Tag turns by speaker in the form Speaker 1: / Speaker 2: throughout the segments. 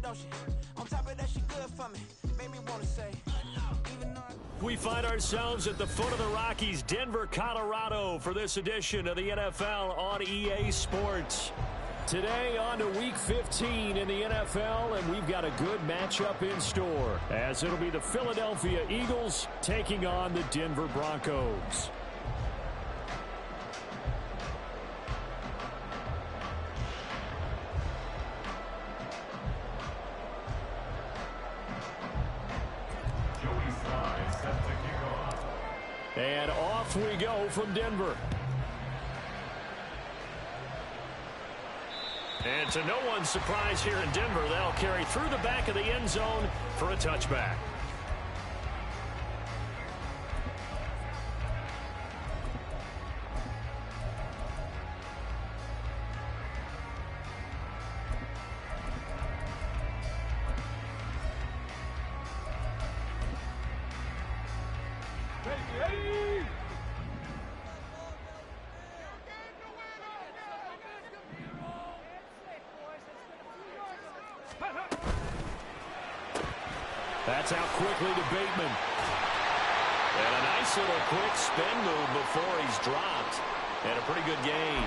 Speaker 1: don't she? On top of that, she good for me. Made me want to say, even though
Speaker 2: we find ourselves at the foot of the Rockies, Denver, Colorado, for this edition of the NFL on EA Sports. Today on to Week 15 in the NFL, and we've got a good matchup in store, as it'll be the Philadelphia Eagles taking on the Denver Broncos. And off we go from Denver. And to no one's surprise here in Denver, they'll carry through the back of the end zone for a touchback. That's out quickly to Bateman. And a nice little quick spin move before he's dropped. And a pretty good gain.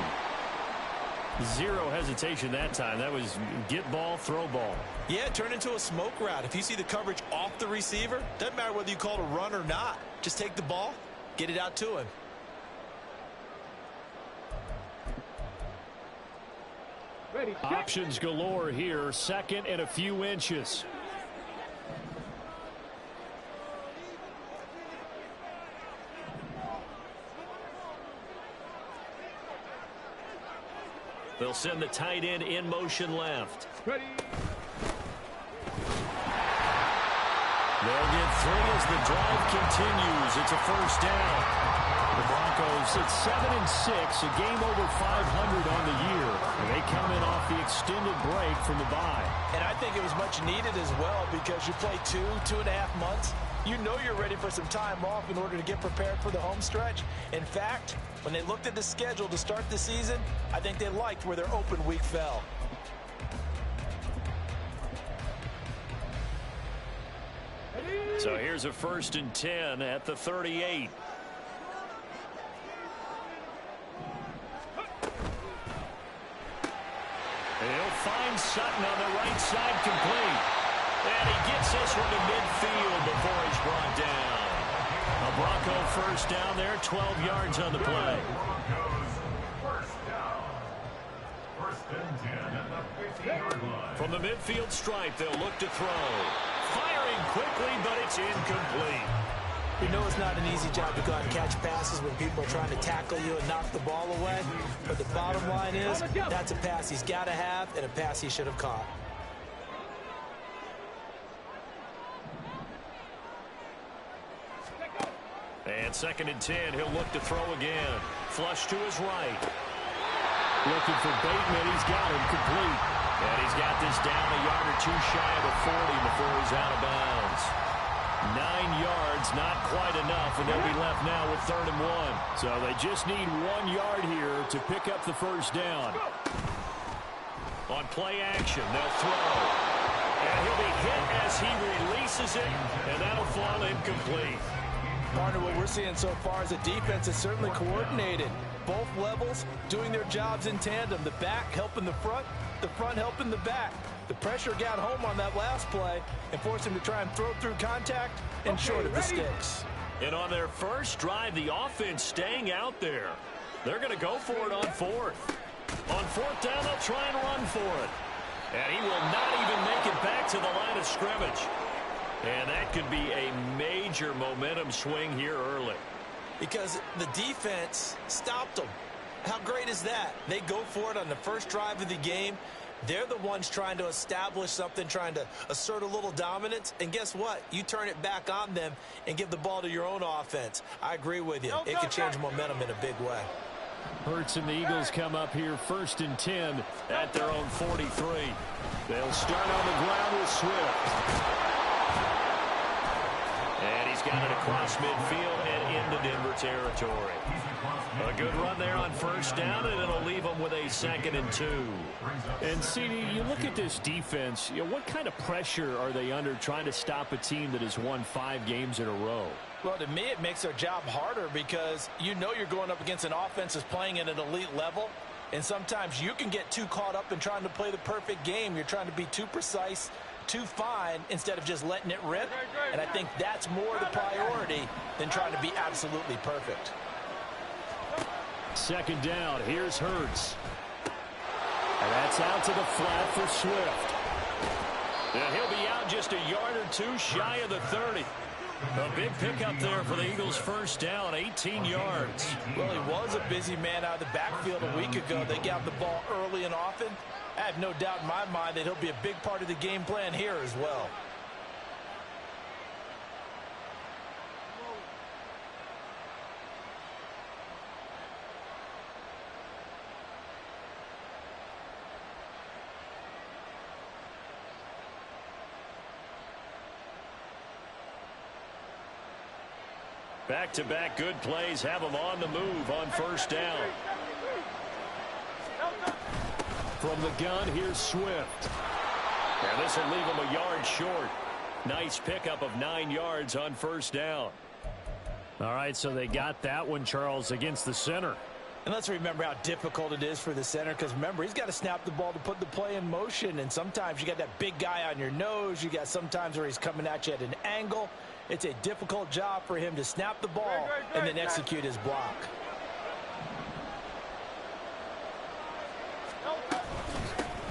Speaker 2: Zero hesitation that time. That was get ball, throw ball.
Speaker 3: Yeah, it turned into a smoke route. If you see the coverage off the receiver, doesn't matter whether you call it a run or not. Just take the ball, get it out to him.
Speaker 2: Ready. Options galore here. Second and a few inches. They'll send the tight end in motion left. Ready. They'll get three as the drive continues. It's a first down. The Broncos at 7-6, a game over 500 on the year. And they come in off the extended break from the bye.
Speaker 3: And I think it was much needed as well because you play 2.5 months. You know you're ready for some time off in order to get prepared for the home stretch. In fact, when they looked at the schedule to start the season, I think they liked where their open week fell.
Speaker 2: So here's a 1st and 10 at the 38. He'll find Sutton on the right side complete. And he gets this one to midfield before he's brought down. A Bronco first down there, 12 yards on the play. From the midfield stripe, they'll look to throw. Firing quickly, but it's incomplete.
Speaker 3: We know it's not an easy job to go out and catch passes when people are trying to tackle you and knock the ball away. But the bottom line is, that's a pass he's got to have and a pass he should have caught.
Speaker 2: And 2nd and 10, he'll look to throw again. Flush to his right. Looking for Bateman, he's got him complete. And he's got this down a yard or two shy of the 40 before he's out of bounds. 9 yards, not quite enough, and they'll be left now with 3rd and 1. So they just need 1 yard here to pick up the first down. On play action, they'll throw. And he'll be hit as he releases it, and that'll fall incomplete.
Speaker 3: Partner, what we're seeing so far is the defense is certainly coordinated. Both levels doing their jobs in tandem. The back helping the front helping the back. The pressure got home on that last play and forced him to try and throw through contact and short of the sticks.
Speaker 2: And on their first drive, the offense staying out there. They're going to go for it on 4th. On 4th down, they'll try and run for it. And he will not even make it back to the line of scrimmage. And that could be a major momentum swing here early.
Speaker 3: Because the defense stopped them. How great is that? They go for it on the first drive of the game. They're the ones trying to establish something, trying to assert a little dominance. And guess what? You turn it back on them and give the ball to your own offense. I agree with you. It can change momentum in a big way.
Speaker 2: Hurts and the Eagles come up here 1st and 10 at their own 43. They'll start on the ground with Swift. And he's got it across midfield and into Denver territory. A good run there on 1st down, and it'll leave them with a 2nd and 2.
Speaker 4: And, CD, you look at this defense, what kind of pressure are they under trying to stop a team that has won 5 games in a row?
Speaker 3: Well, to me, it makes their job harder because you know you're going up against an offense that's playing at an elite level, and sometimes you can get too caught up in trying to play the perfect game. You're trying to be too precise, too fine, instead of just letting it rip, and I think that's more the priority than trying to be absolutely perfect.
Speaker 2: 2nd down. Here's Hurts. And that's out to the flat for Swift. And he'll be out just a yard or 2 shy of the 30. A big pickup there for the Eagles' 1st down, 18 yards.
Speaker 3: Well, he was a busy man out of the backfield a week ago. They got the ball early and often. I have no doubt in my mind that he'll be a big part of the game plan here as well.
Speaker 2: Back-to-back good plays have them on the move on 1st down. From the gun, here's Swift. And this will leave him a yard short. Nice pickup of 9 yards on 1st down.
Speaker 4: All right, so they got that one, Charles, against the center.
Speaker 3: And let's remember how difficult it is for the center, because remember, he's got to snap the ball to put the play in motion, and sometimes you got that big guy on your nose. You got sometimes where he's coming at you at an angle. It's a difficult job for him to snap the ball and then execute his block.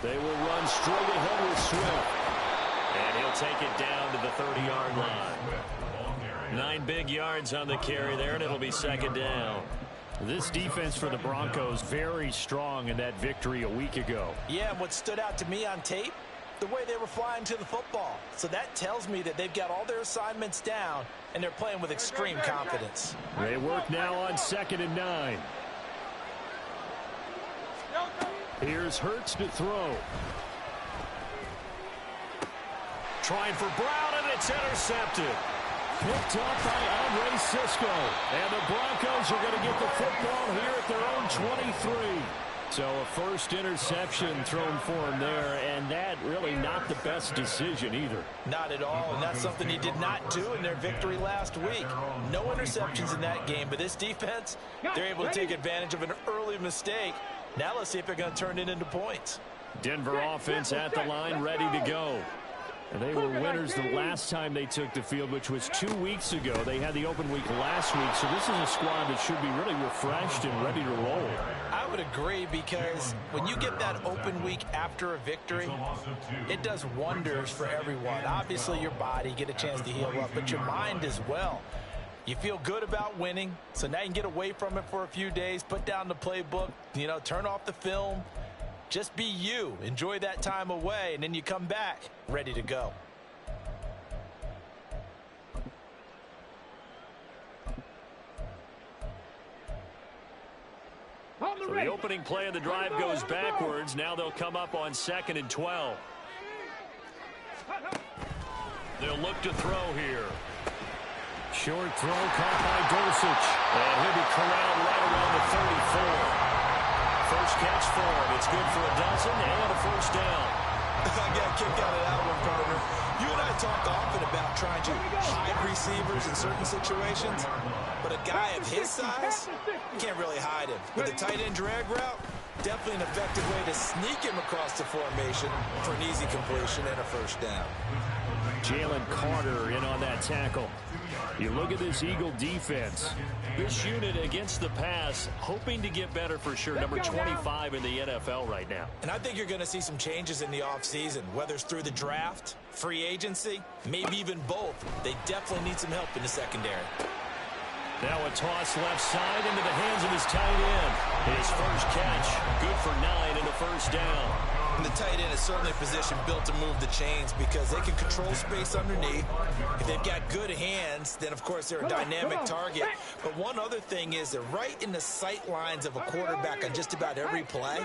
Speaker 2: They will run straight ahead with Swift. And he'll take it down to the 30-yard line. 9 big yards on the carry there, and it'll be 2nd down.
Speaker 4: This defense for the Broncos very strong in that victory a week ago.
Speaker 3: Yeah, and what stood out to me on tape, the way they were flying to the football. So that tells me that they've got all their assignments down, and they're playing with extreme confidence.
Speaker 4: They work now on 2nd and 9. Here's Hurts to throw.
Speaker 2: Trying for Brown, and it's intercepted.
Speaker 4: Picked up by Andre Cisco.
Speaker 2: And the Broncos are going to get the football here at their own 23.
Speaker 4: So a first interception thrown for him there, and that really not the best decision either.
Speaker 3: Not at all, and that's something he did not do in their victory last week. No interceptions in that game, but this defense, they're able to take advantage of an early mistake. Now let's see if they're going to turn it into points.
Speaker 4: Denver offense at the line, ready to go. And they were winners the last time they took the field, which was 2 weeks ago. They had the open week last week, so this is a squad that should be really refreshed and ready to roll.
Speaker 3: I would agree, because when you get that open week after a victory, it does wonders for everyone. Obviously, your body, get a chance to heal up, but your mind as well. You feel good about winning, so now you can get away from it for a few days, put down the playbook, turn off the film. Just be you. Enjoy that time away, and then you come back ready to go.
Speaker 2: So the opening play of the drive goes backwards. Now they'll come up on 2nd and 12. They'll look to throw here.
Speaker 4: Short throw caught by Dulcich.
Speaker 2: And he'll be corralled right around the 34. First catch for him. It's good for a dozen and a 1st down.
Speaker 3: I got a kick out of that one, partner. You and I talk often about trying to hide receivers in certain situations, but a guy of his size, you can't really hide him. With a tight end drag route, definitely an effective way to sneak him across the formation for an easy completion and a 1st down.
Speaker 4: Jalen Carter in on that tackle. You look at this Eagle defense.
Speaker 2: This unit against the pass, hoping to get better for sure. Number 25 in the NFL right now.
Speaker 3: And I think you're going to see some changes in the offseason, whether it's through the draft, free agency, maybe even both. They definitely need some help in the secondary.
Speaker 2: Now a toss left side into the hands of his tight end. His first catch, good for 9 and a 1st down.
Speaker 3: And the tight end is certainly a position built to move the chains because they can control space underneath. If they've got good hands, then of course they're a dynamic target. But one other thing is they're right in the sight lines of a quarterback on just about every play.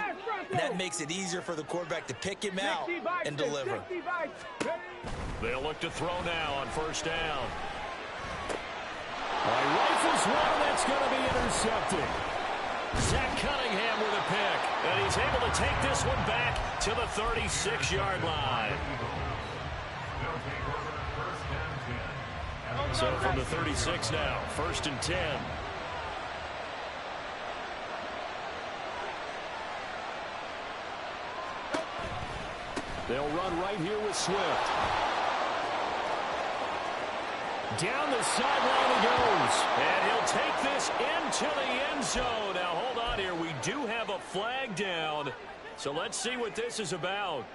Speaker 3: And that makes it easier for the quarterback to pick him out and deliver.
Speaker 2: They'll look to throw now on 1st down.
Speaker 4: Rifles one, that's going to be intercepted.
Speaker 2: Zach Cunningham with a pick. And he's able to take this one back to the 36-yard line. So from the 36 now, 1st and 10. They'll run right here with Swift. Down the sideline he goes. And he'll take this into the end zone. Now, hold on here. We do have a flag down. So let's see what this is about.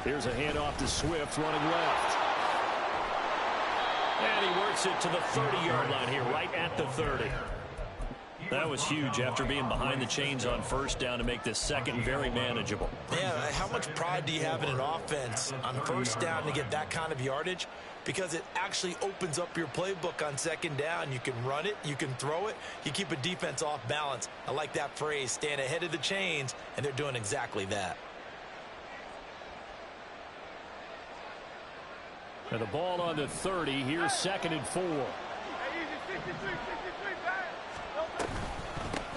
Speaker 2: Here's a handoff to Swift running left. And he works it to the 30-yard line here, right at the 30. That was huge after being behind the chains on 1st down to make this second very manageable.
Speaker 3: Yeah, how much pride do you have in an offense on 1st down to get that kind of yardage? Because it actually opens up your playbook on 2nd down. You can run it, you can throw it, you keep a defense off balance. I like that phrase, stand ahead of the chains, and they're doing exactly that.
Speaker 2: And the ball on the 30. Here's 2nd and 4.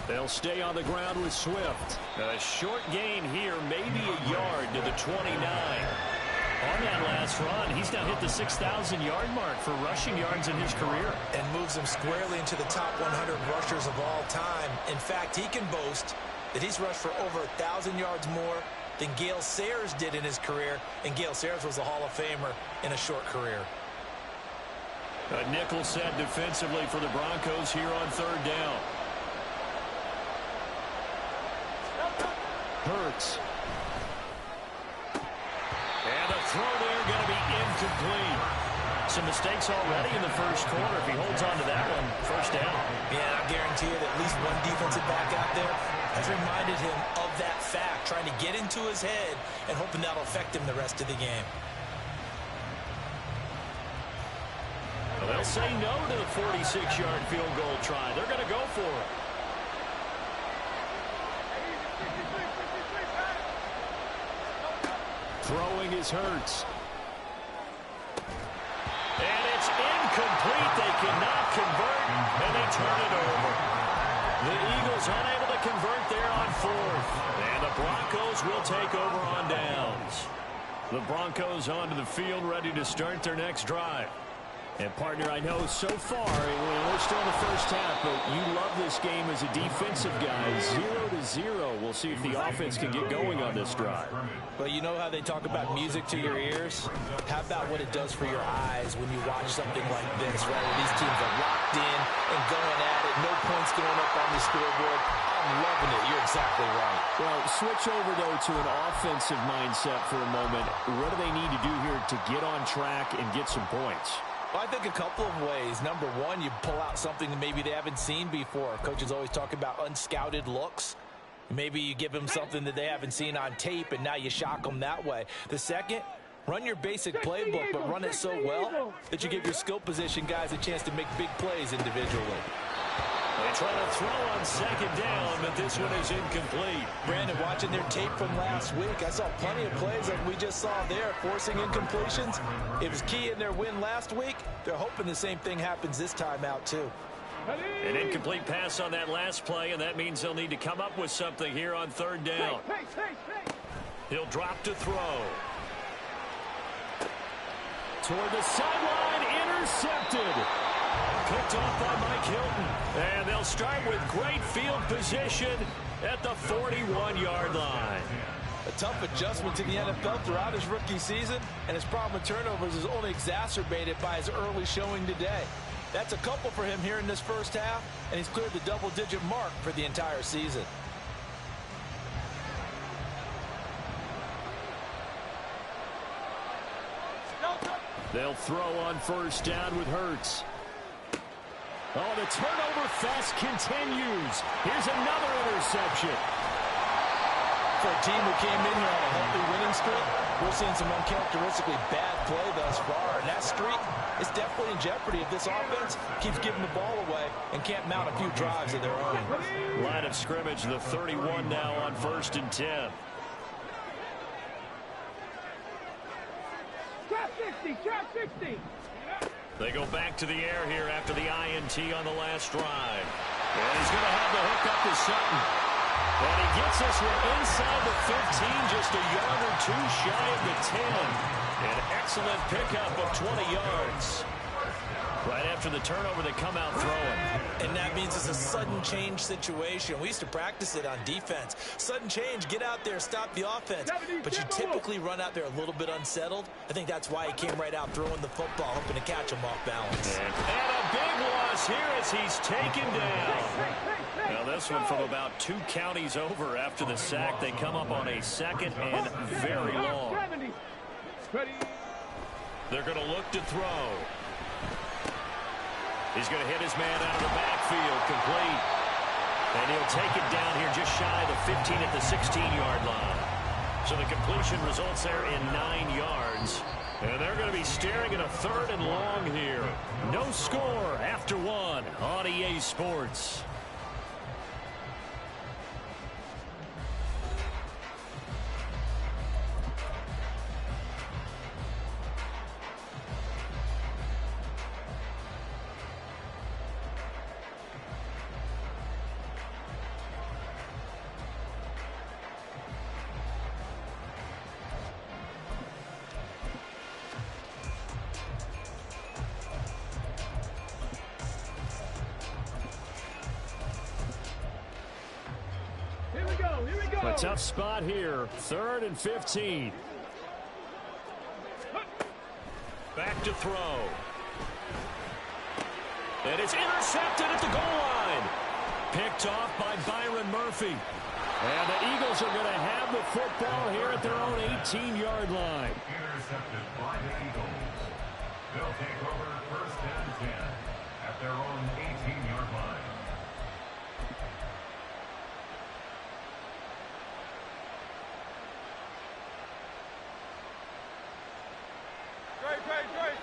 Speaker 2: They'll stay on the ground with Swift. A short gain here, maybe a yard to the 29. On that last run, he's now hit the 6,000-yard mark for rushing yards in his career.
Speaker 3: And moves him squarely into the top 100 rushers of all time. In fact, he can boast that he's rushed for over 1,000 yards more than Gale Sayers did in his career, and Gale Sayers was a Hall of Famer in a short career.
Speaker 2: A nickel set defensively for the Broncos here on 3rd down. Hurts. And the throw there going to be incomplete. Some mistakes already in the 1st quarter. If he holds on to that one, 1st down.
Speaker 3: Yeah, I guarantee you that at least one defensive back out there has reminded him of that fact, trying to get into his head and hoping that'll affect him the rest of the game.
Speaker 2: Well, they'll say no to the 46-yard field goal try. They're going to go for it. Throwing is Hurts. And it's incomplete. They cannot convert, and they turn it over. The Eagles unable to convert there on 4th. And the Broncos will take over on downs. The Broncos onto the field, ready to start their next drive. And, partner, I know so far, we're still in the 1st half, but you love this game as a defensive guy. 0-0. We'll see if the offense can get going on this drive.
Speaker 3: Well, you know how they talk about music to your ears? How about what it does for your eyes when you watch something like this, right? Where these teams are locked in and going at it. No points going up on the scoreboard. I'm loving it. You're exactly right.
Speaker 2: Well, switch over, though, to an offensive mindset for a moment. What do they need to do here to get on track and get some points?
Speaker 3: Well, I think a couple of ways. Number one, you pull out something that maybe they haven't seen before. Coaches always talk about unscouted looks. Maybe you give them something that they haven't seen on tape, and now you shock them that way. The second, run your basic playbook, but run it so well that you give your skill position guys a chance to make big plays individually.
Speaker 2: They try to throw on 2nd down, but this one is incomplete.
Speaker 3: Brandon, watching their tape from last week, I saw plenty of plays like we just saw there, forcing incompletions. It was key in their win last week. They're hoping the same thing happens this time out, too.
Speaker 2: An incomplete pass on that last play, and that means they'll need to come up with something here on 3rd down. He'll drop to throw. Toward the sideline, intercepted. Picked off by Mike Hilton. And they'll start with great field position at the 41-yard line.
Speaker 3: A tough adjustment to the NFL throughout his rookie season, and his problem with turnovers is only exacerbated by his early showing today. That's a couple for him here in this 1st half, and he's cleared the double-digit mark for the entire season.
Speaker 2: They'll throw on 1st down with Hurts. Oh, the turnover fest continues. Here's another interception.
Speaker 3: For a team who came in here on a healthy winning streak, we're seeing some uncharacteristically bad play thus far. And that streak is definitely in jeopardy if this offense keeps giving the ball away and can't mount a few drives of their own.
Speaker 2: Line of scrimmage, the 31 now on 1st and 10.
Speaker 5: Trap 60.
Speaker 2: They go back to the air here after the INT on the last drive. And he's going to have the hook up to Sutton. And he gets this one inside the 15, just a yard or two shy of the 10. An excellent pickup of 20 yards. Right after the turnover, they come out throwing.
Speaker 3: And that means it's a sudden change situation. We used to practice it on defense. Sudden change, get out there, stop the offense. But you typically run out there a little bit unsettled. I think that's why he came right out throwing the football, hoping to catch him off balance.
Speaker 2: And a big loss here as he's taken down. Now this one from about 2 counties over after the sack. They come up on a second and very long. They're going to look to throw. He's going to hit his man out of the backfield, complete. And he'll take it down here just shy of the 15 at the 16-yard line. So the completion results there in 9 yards. And they're going to be staring at a 3rd and long here. No score after 1 on EA Sports. A tough spot here. 3rd and 15. Back to throw. And it's intercepted at the goal line. Picked off by Byron Murphy. And the Eagles are going to have the football here at their own 18-yard line.
Speaker 6: Intercepted by the Eagles. They'll take over 1st and 10 at their own 18-yard line.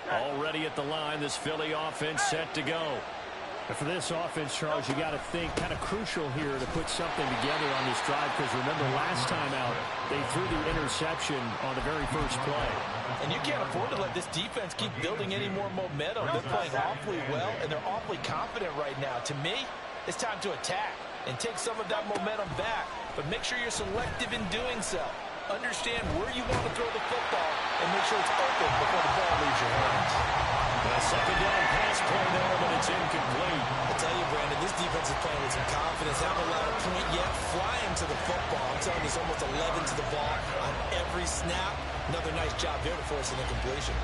Speaker 2: Already at the line, this Philly offense set to go.
Speaker 4: And for this offense, Charles, you got to think kind of crucial here to put something together on this drive, because remember last time out, they threw the interception on the very first play.
Speaker 3: And you can't afford to let this defense keep building any more momentum. They're playing awfully well, and they're awfully confident right now. To me, it's time to attack and take some of that momentum back. But make sure you're selective in doing so. Understand where you want to throw the football and make sure it's open before the ball leaves your hands.
Speaker 2: A 2nd down pass play there, but it's incomplete.
Speaker 3: I tell you, Brandon, this defense is playing with some confidence. Haven't allowed a point yet. Flying to the football. I'm telling you, it's almost 11 to the ball on every snap. Another nice job there to force an incompletion.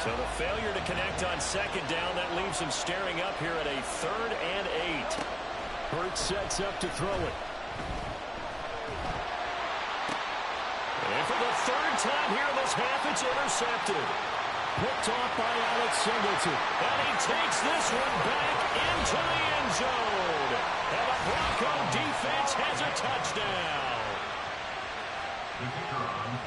Speaker 2: So the failure to connect on 2nd down, that leaves him staring up here at a 3rd and 8.
Speaker 4: Hurts sets up to throw it.
Speaker 2: And for the 3rd time here in this half, it's intercepted.
Speaker 4: Picked off by Alex Singleton.
Speaker 2: And he takes this one back into the end zone. And the Bronco defense has a touchdown.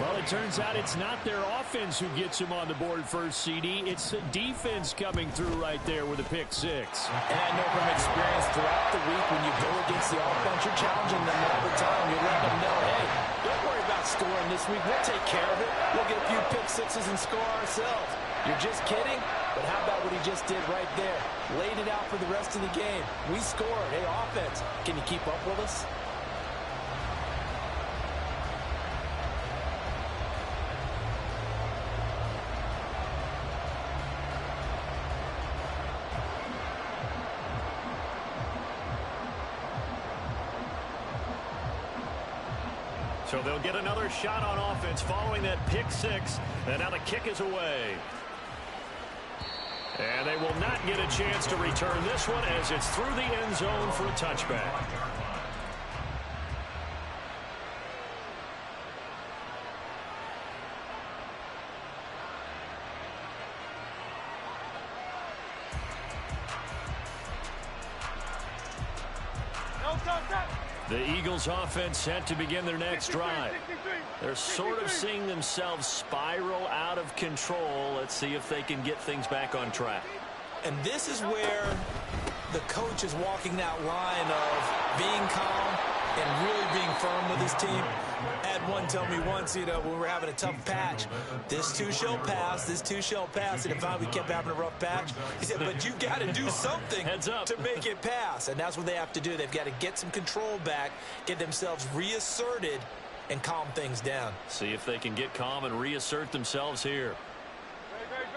Speaker 4: Well, it turns out it's not their offense who gets them on the board first, CD. It's the defense coming through right there with a pick 6.
Speaker 3: And I know from experience throughout the week, when you go against the offense, you're challenging them all the time. You're letting them know, hey, don't worry about scoring this week. We'll take care of it. We'll get a few pick 6s and score ourselves. You're just kidding? But how about what he just did right there? Laid it out for the rest of the game. We scored. Hey, offense, can you keep up with us?
Speaker 2: So they'll get another shot on offense following that pick 6. And now the kick is away. And they will not get a chance to return this one as it's through the end zone for a touchback. The Eagles offense set to begin their next drive. They're sort of seeing themselves spiral out of control. Let's see if they can get things back on track.
Speaker 3: And this is where the coach is walking that line of being calm, and really being firm with his team. I had one tell me once, when we were having a tough patch, this too shall pass, this too shall pass. And if we kept having a rough patch, he said, but you've got to do something to make it pass. And that's what they have to do. They've got to get some control back, get themselves reasserted, and calm things down.
Speaker 4: See if they can get calm and reassert themselves here.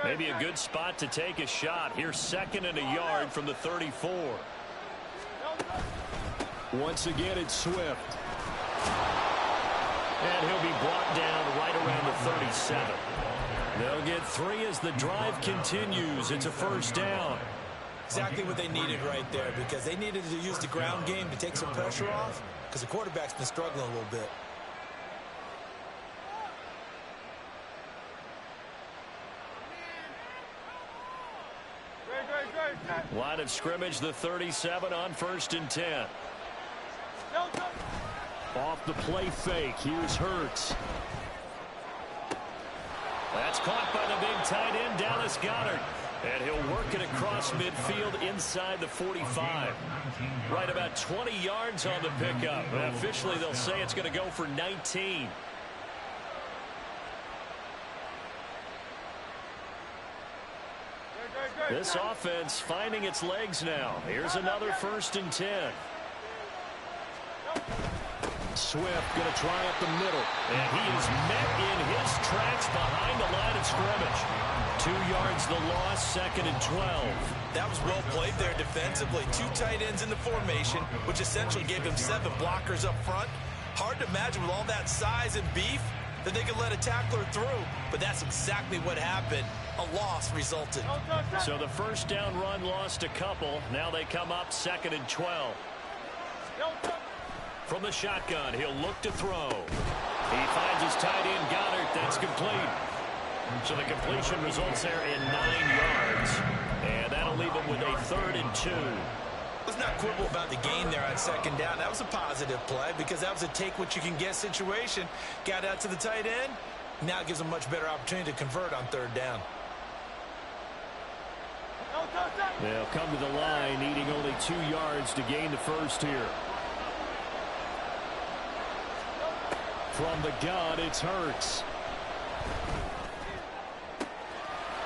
Speaker 4: Maybe a good spot to take a shot. Here's 2nd and a yard from the 34. Once again, it's Swift. And he'll be brought down right around the 37. They'll get 3 as the drive continues. It's a first down.
Speaker 3: Exactly what they needed right there, because they needed to use the ground game to take some pressure off, because the quarterback's been struggling a little bit.
Speaker 4: Line of scrimmage, the 37 on 1st and 10. Off the play fake, here's Hurts. That's caught by the big tight end, Dallas Goedert. And he'll work it across midfield inside the 45. Right about 20 yards on the pickup. Officially, they'll say it's going to go for 19. This offense finding its legs now. Here's another 1st and 10. Swift going to try up the middle. And he is met in his tracks behind the line of scrimmage. 2 yards the loss, 2nd and 12.
Speaker 3: That was well played there defensively. 2 tight ends in the formation, which essentially gave him 7 blockers up front. Hard to imagine with all that size and beef that they could let a tackler through, but that's exactly what happened. A loss resulted.
Speaker 4: So the first down run lost a couple. Now they come up 2nd and 12. From the shotgun, he'll look to throw. He finds his tight end, Goddard. That's complete. So the completion results there in 9 yards. And that'll leave him with a 3rd and 2.
Speaker 3: Let's not quibble about the gain there on 2nd down. That was a positive play because that was a take-what-you-can-get situation. Got out to the tight end. Now it gives them a much better opportunity to convert on 3rd down.
Speaker 4: They'll come to the line, needing only 2 yards to gain the first here. From the gun, it's Hurts.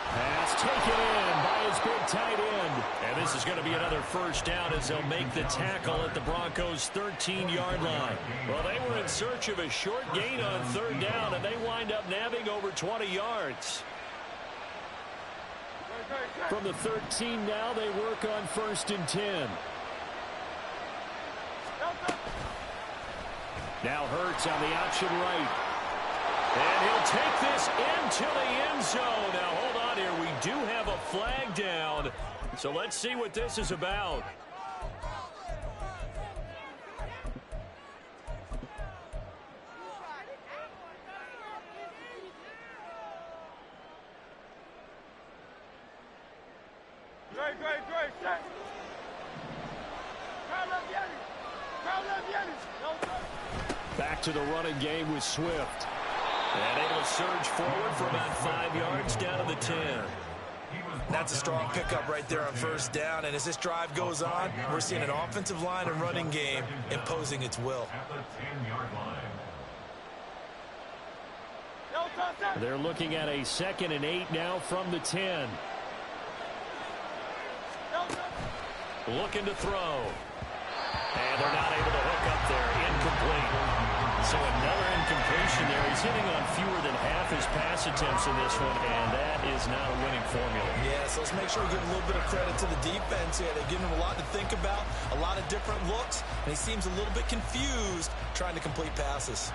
Speaker 4: Pass taken in by his big tight end. And this is going to be another first down as they'll make the tackle at the Broncos' 13-yard line. Well, they were in search of a short gain on 3rd down, and they wind up nabbing over 20 yards. From the 13 now, they work on 1st and 10. Now Hurts on the option right. And he'll take this into the end zone. Now, hold on here. We do have a flag down. So let's see what this is about. Back to the running game with Swift. And able to surge forward for about 5 yards down to the 10.
Speaker 3: That's a strong pickup right there on 1st down. And as this drive goes on, we're seeing an offensive line and running game imposing its will.
Speaker 4: They're looking at a 2nd and 8 now from the 10. Looking to throw. And they're not able to hook up there. Incomplete. So another incompletion there. He's hitting on fewer than half his pass attempts in this one, and that is not a winning formula.
Speaker 3: Yeah, so let's make sure we give a little bit of credit to the defense here. They've given him a lot to think about, a lot of different looks, and he seems a little bit confused trying to complete passes.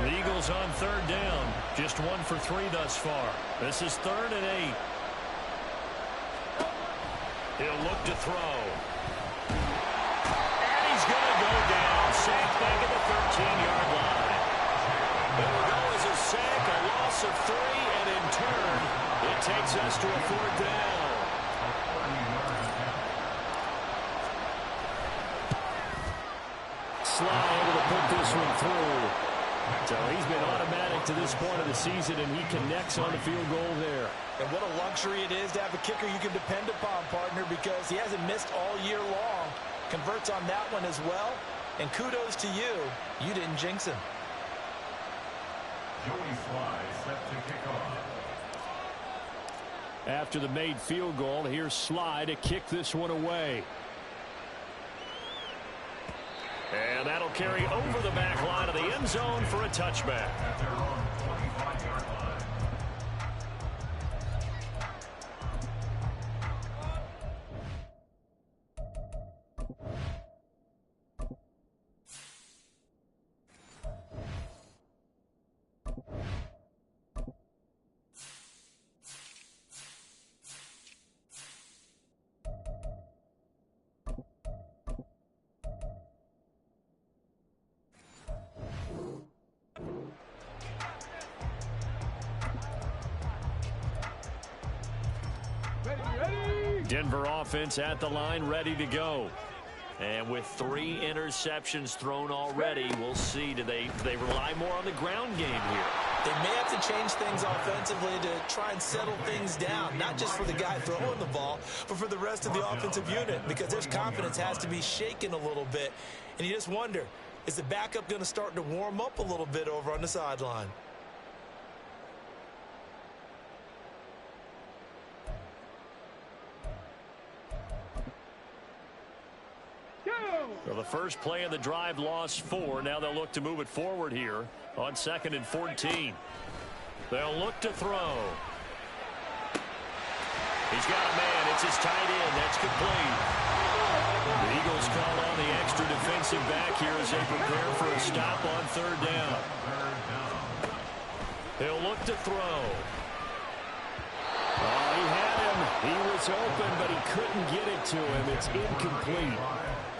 Speaker 4: The Eagles on 3rd down. Just 1 for 3 thus far. This is 3rd and 8. He'll look to throw. And he's going to go down. Sacked back at the 13-yard line. It will go as a sack, a loss of 3, and in turn, it takes us to a 4th down. Sly able to put this one through. So he's been automatic to this point of the season, and he connects on the field goal there.
Speaker 3: And what a luxury it is to have a kicker you can depend upon, partner, because he hasn't missed all year long. Converts on that one as well. And kudos to you. You didn't jinx him.
Speaker 6: Joey Sly set to kick off.
Speaker 4: After the made field goal, here's Sly to kick this one away.
Speaker 2: And that'll carry over the back line of the end zone for a touchback.
Speaker 6: At their own 25-yard line.
Speaker 2: Denver offense at the line, ready to go. And with 3 interceptions thrown already, we'll see. Do they rely more on the ground game here?
Speaker 3: They may have to change things offensively to try and settle things down, not just for the guy throwing the ball, but for the rest of the offensive unit, because their confidence has to be shaken a little bit. And you just wonder, is the backup going to start to warm up a little bit over on the sideline?
Speaker 2: Well, the first play of the drive lost 4. Now they'll look to move it forward here on 2nd and 14. They'll look to throw. He's got a man. It's his tight end. That's complete. The Eagles call on the extra defensive back here as they prepare for a stop on 3rd down. They'll look to throw.
Speaker 4: Oh, he had him. He was open, but he couldn't get it to him. It's incomplete.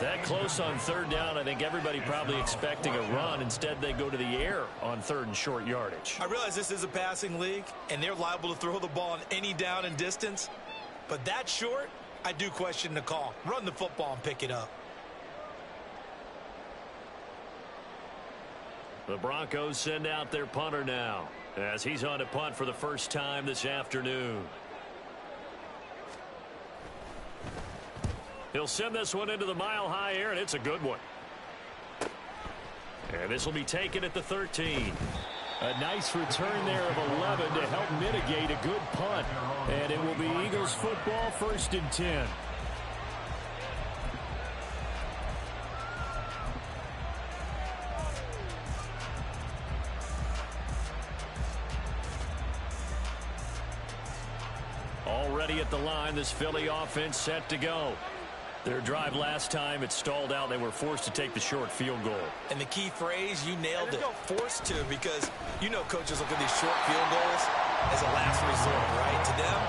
Speaker 2: That close on 3rd down, I think everybody probably expecting a run. Instead, they go to the air on 3rd and short yardage.
Speaker 3: I realize this is a passing league, and they're liable to throw the ball on any down and distance. But that short, I do question the call. Run the football and pick it up.
Speaker 2: The Broncos send out their punter now, as he's on to punt for the first time this afternoon. He'll send this one into the mile-high air, and it's a good one. And this will be taken at the 13.
Speaker 4: A nice return there of 11 to help mitigate a good punt. And it will be Eagles football, 1st and 10.
Speaker 2: Already at the line, this Philly offense set to go. Their drive last time, it stalled out. They were forced to take the short field goal.
Speaker 3: And the key phrase, you nailed it, forced to, because you know coaches look at these short field goals as a last resort, right? To them,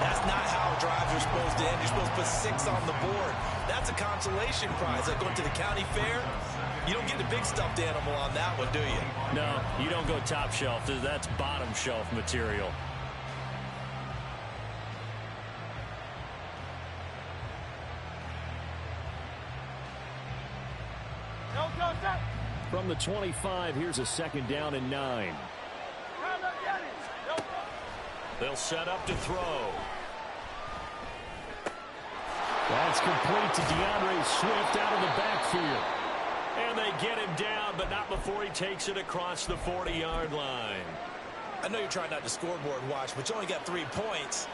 Speaker 3: that's not how drives are supposed to end. You're supposed to put 6 on the board. That's a consolation prize. Like going to the county fair, you don't get the big stuffed animal on that one, do you?
Speaker 2: No, you don't go top shelf. That's bottom shelf material.
Speaker 4: From the 25, here's a 2nd down and 9.
Speaker 2: They'll set up to throw.
Speaker 4: That's complete to DeAndre Swift out of the backfield.
Speaker 2: And they get him down, but not before he takes it across the 40-yard line.
Speaker 3: I know you're trying not to scoreboard watch, but you only got 3 points.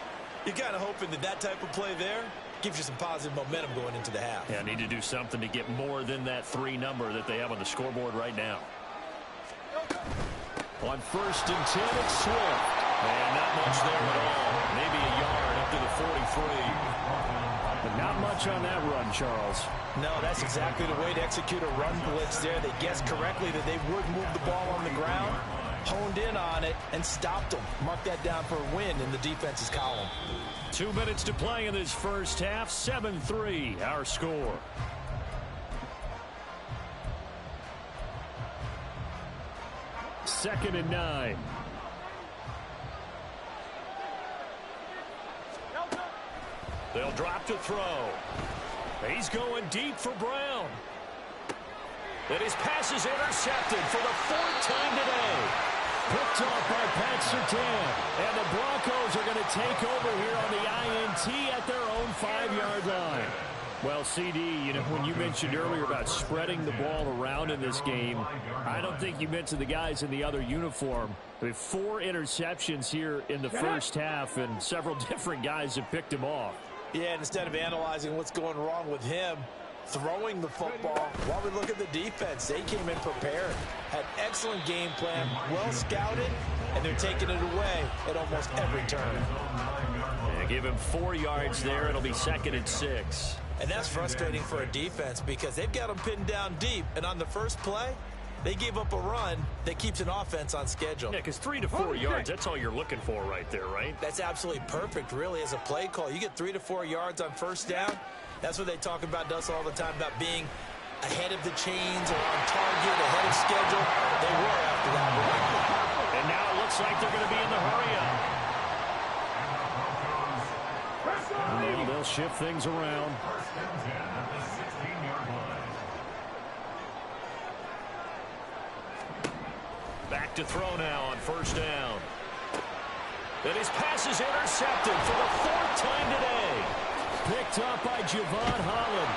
Speaker 3: You're kind of hoping that that type of play there gives you some positive momentum going into the half.
Speaker 2: Yeah, need to do something to get more than that 3 number that they have on the scoreboard right now.
Speaker 4: On 1st and 10, it's Swift.
Speaker 2: And not much there at all. Maybe a yard up to the 43.
Speaker 4: But not much on that run, Charles.
Speaker 3: No, that's exactly the way to execute a run blitz there. They guessed correctly that they would move the ball on the ground, honed in on it, and stopped them. Mark that down for a win in the defense's column.
Speaker 2: 2 minutes to play in this first half. 7-3, our score.
Speaker 4: Second and 9.
Speaker 2: They'll drop to throw. He's going deep for Brown. And his pass is intercepted for the 4th time today.
Speaker 4: Picked off by Pat Surtain.
Speaker 2: And the Broncos are going to take over here on the INT at their own 5-yard line.
Speaker 4: Well, CD, you know, when you mentioned earlier about spreading the ball around in this game, I don't think you mentioned the guys in the other uniform. We have 4 interceptions here in the first half, and several different guys have picked him off.
Speaker 3: Yeah, and instead of analyzing what's going wrong with him, throwing the football, while we look at the defense, they came in prepared, had excellent game plan, well scouted, and they're taking it away at almost every turn.
Speaker 4: Yeah, give him 4 yards there. It'll be 2nd and 6.
Speaker 3: And that's frustrating for a defense because they've got them pinned down deep, and on the first play, they gave up a run that keeps an offense on schedule.
Speaker 4: Yeah, because 3 to 4 yards, that's all you're looking for right there, right?
Speaker 3: That's absolutely perfect, really, as a play call. You get 3 to 4 yards on first down. That's what they talk about, Dustin, all the time, about being ahead of the chains or on target, ahead of schedule. They were after that run.
Speaker 4: And now it looks like they're going to be in the hurry-up. And they'll shift things around.
Speaker 6: First and 10 at the 16-yard line.
Speaker 2: Back to throw now on first down. And his pass is intercepted for the 4th time today.
Speaker 4: Picked up by Javon Holland.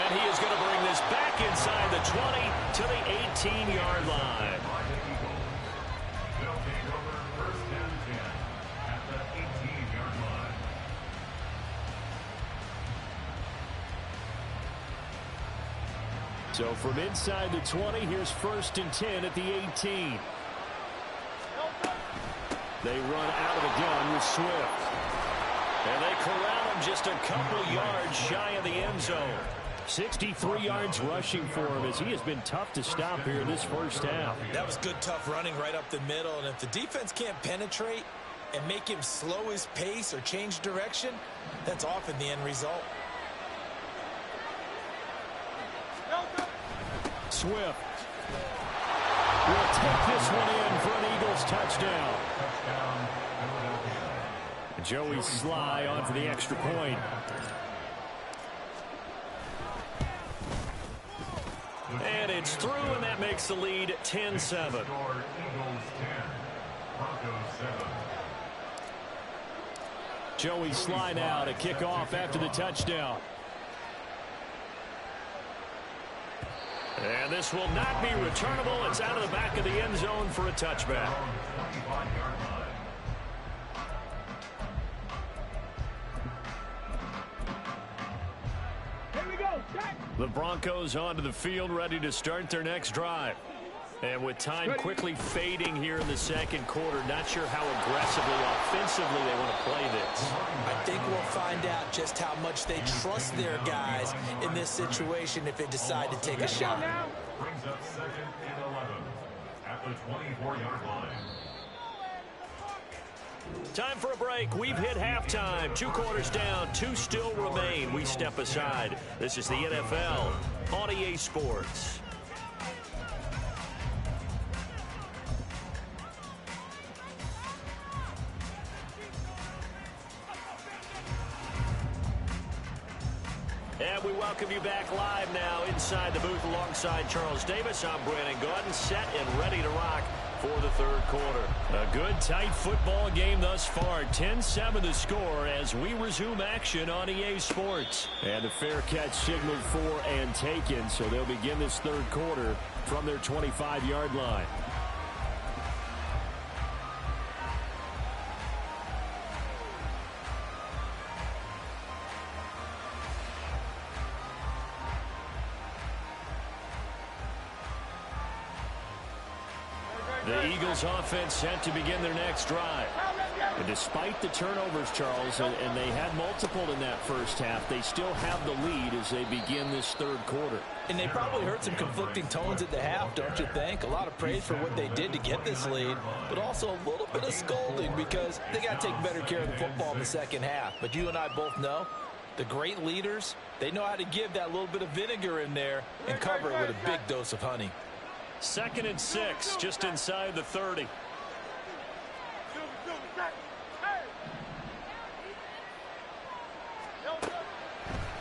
Speaker 2: And he is going to bring this back inside the 20 to the 18-yard line.
Speaker 6: They'll take over first and 10 at the 18-yard line.
Speaker 4: So from inside the 20, here's 1st and 10 at the 18. They run out of the gun with Swift.
Speaker 2: And they corral him just a couple yards shy of the end zone.
Speaker 4: 63 yards rushing for him as he has been tough to stop here this first half.
Speaker 3: That was good, tough running right up the middle. And if the defense can't penetrate and make him slow his pace or change direction, that's often the end result.
Speaker 4: Swift will take this one in for an Eagles touchdown. Joey Sly on for the extra point.
Speaker 2: And it's through, and that makes the lead 10-7.
Speaker 6: Eagles 10, Broncos 7.
Speaker 4: Joey Sly now to kick off after the touchdown.
Speaker 2: And this will not be returnable. It's out of the back of the end zone for a touchback.
Speaker 6: 25-yard line.
Speaker 5: Here we go, check.
Speaker 2: The Broncos onto the field, ready to start their next drive. And with time quickly fading here in the second quarter, not sure how aggressively, offensively they want to play this.
Speaker 3: I think we'll find out just how much they trust their guys in this situation if they decide to take a shot.
Speaker 6: Brings up 2nd and 11 at the 24-yard line.
Speaker 2: Time for a break. We've hit halftime. 2 quarters down, 2 still remain. We step aside. This is the NFL on EA Sports. And we welcome you back live now inside the booth alongside Charles Davis. I'm Brandon Gordon, set and ready to rock for the third quarter.
Speaker 4: A good, tight football game thus far. 10-7 the score as we resume action on EA Sports. And a fair catch signaled for and taken, so they'll begin this third quarter from their 25-yard line. The Eagles offense set to begin their next drive. And despite the turnovers, Charles, and they had multiple in that first half, they still have the lead as they begin this third quarter.
Speaker 3: And they probably heard some conflicting tones at the half, don't you think? A lot of praise for what they did to get this lead, but also a little bit of scolding because they got to take better care of the football in the second half. But you and I both know the great leaders, they know how to give that little bit of vinegar in there and cover it with a big dose of honey.
Speaker 2: 2nd and 6, just inside the 30.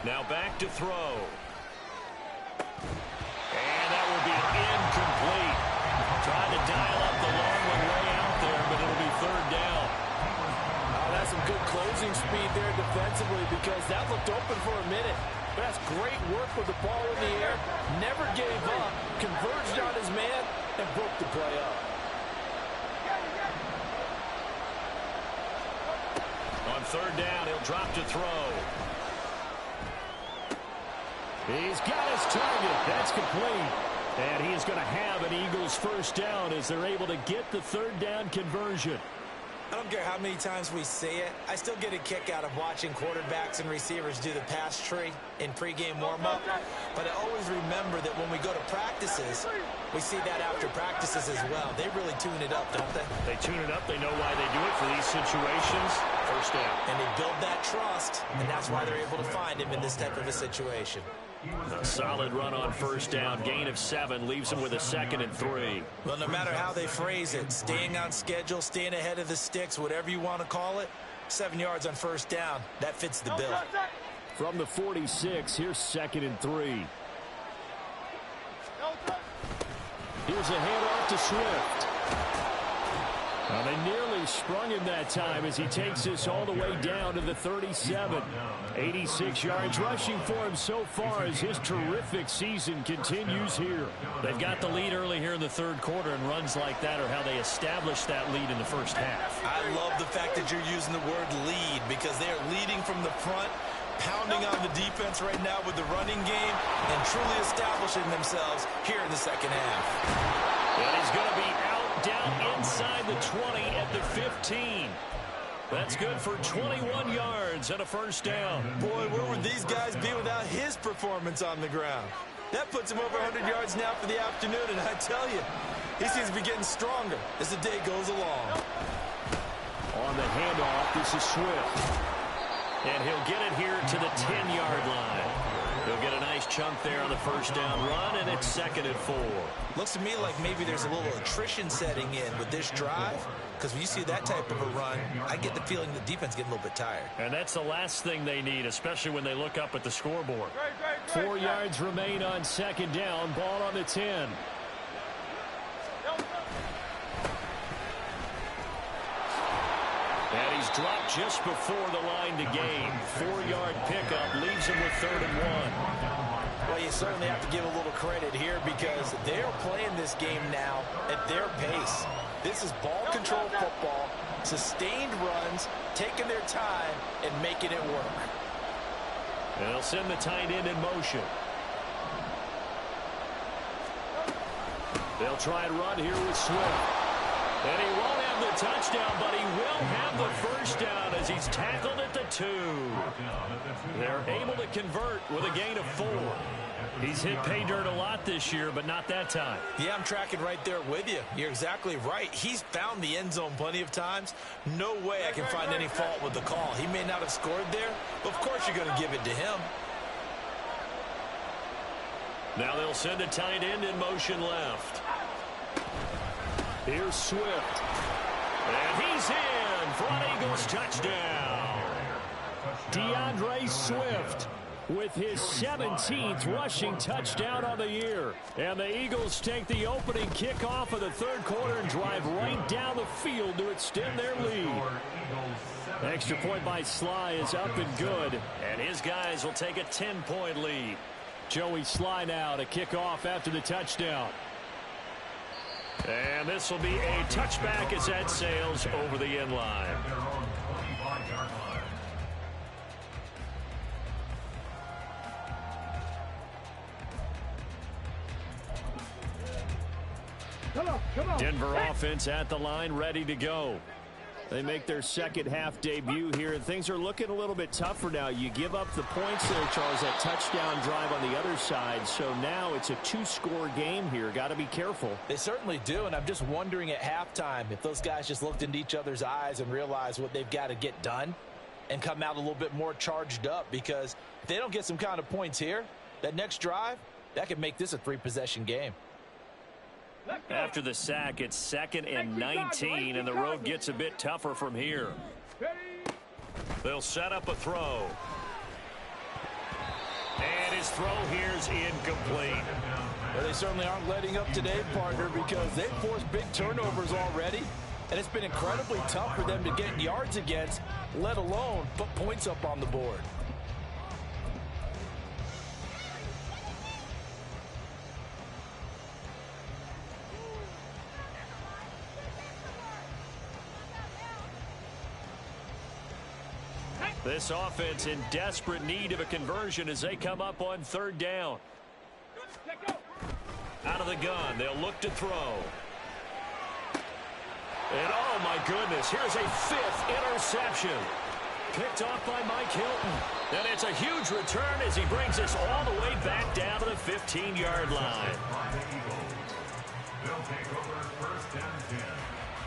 Speaker 2: Now back to throw. And that will be incomplete. Trying to dial up the long one way out there, but it'll be 3rd down.
Speaker 3: Oh, that's some good closing speed there defensively because that looked open for a minute. But that's great work with the ball in the air. Never gave up, converged on his man, and broke the play up.
Speaker 2: On third down, he'll drop to throw.
Speaker 4: He's got his target. That's complete. And he's going to have an Eagles first down as they're able to get the third down conversion.
Speaker 3: I don't care how many times we say it, I still get a kick out of watching quarterbacks and receivers do the pass tree in pregame warm-up. But I always remember that when we go to practices, we see that after practices as well. They really tune it up, don't they?
Speaker 2: They tune it up. They know why they do it for these situations. First down.
Speaker 3: And they build that trust, and that's why they're able to find him in this type of a situation.
Speaker 2: A solid run on first down. Gain of 7 leaves him with a 2nd and 3.
Speaker 3: Well, no matter how they phrase it, staying on schedule, staying ahead of the sticks, whatever you want to call it, 7 yards on first down, that fits the bill.
Speaker 4: From the 46, here's 2nd and 3. Here's a handoff to Swift. Well, they nearly sprung him that time as he takes this all the way down to the 37. 86 yards rushing for him so far as his terrific season continues here.
Speaker 2: They've got the lead early here in the third quarter, and runs like that are how they establish that lead in the first half.
Speaker 3: I love the fact that you're using the word lead because they are leading from the front, pounding on the defense right now with the running game, and truly establishing themselves here in the second half.
Speaker 2: And he's going to be out down inside the 20 at the 15. That's good for 21 yards and a first down.
Speaker 3: Boy, where would these guys be without his performance on the ground? That puts him over 100 yards now for the afternoon, and I tell you, he seems to be getting stronger as the day goes along.
Speaker 4: On the handoff, this is Swift.
Speaker 2: And he'll get it here to the 10-yard line. He'll get a nice chunk there on the first down run, and it's 2nd and 4.
Speaker 3: Looks to me like maybe there's a little attrition setting in with this drive, because when you see that type of a run, I get the feeling the defense getting a little bit tired.
Speaker 2: And that's the last thing they need, especially when they look up at the scoreboard.
Speaker 4: 4 yards remain on 2nd down. Ball on the 10.
Speaker 2: And he's dropped just before the line to gain. 4-yard pickup leaves him with 3rd and 1.
Speaker 3: Well, you certainly have to give a little credit here because they're playing this game now at their pace. This is ball control football, sustained runs, taking their time and making it work.
Speaker 2: And they'll send the tight end in motion.
Speaker 4: They'll try and run here with Swift.
Speaker 2: And he won't have the touchdown, but he will have the first down as he's tackled at the 2. They're able to convert with a gain of 4. He's hit pay dirt a lot this year, but not that time.
Speaker 3: Yeah, I'm tracking right there with you. You're exactly right. He's found the end zone plenty of times. No way I can find any fault with the call. He may not have scored there, but of course you're going to give it to him.
Speaker 2: Now they'll send a tight end in motion left.
Speaker 4: Here's Swift.
Speaker 2: And he's in for an Eagles touchdown.
Speaker 4: DeAndre Swift with his 17th rushing touchdown on the year. And the Eagles take the opening kickoff of the third quarter and drive right down the field to extend their lead. Extra point by Sly is up and good.
Speaker 2: And his guys will take a 10-point lead.
Speaker 4: Joey Sly now to kick off after the touchdown.
Speaker 2: And this will be a touchback as that sails over the end line.
Speaker 5: Come on.
Speaker 4: Denver offense at the line, ready to go. They make their second half debut here, and things are looking a little bit tougher now. You give up the points there, Charles, that touchdown drive on the other side. So now it's a 2-score game here. Got to be careful.
Speaker 3: They certainly do, and I'm just wondering at halftime if those guys just looked into each other's eyes and realized what they've got to get done and come out a little bit more charged up, because if they don't get some kind of points here, that next drive, that could make this a 3-possession game.
Speaker 2: After the sack, it's 2nd and 19, and the road gets a bit tougher from here. They'll set up a throw. And his throw here's incomplete.
Speaker 3: Well, they certainly aren't letting up today, partner, because they've forced big turnovers already, and it's been incredibly tough for them to get yards against, let alone put points up on the board.
Speaker 4: This offense in desperate need of a conversion as they come up on third down. Out of the gun, they'll look to throw. And oh my goodness, here's a 5th interception. Picked off by Mike Hilton. And it's a huge return as he brings us all the way back down to the 15-yard line.
Speaker 6: They'll take over first and 10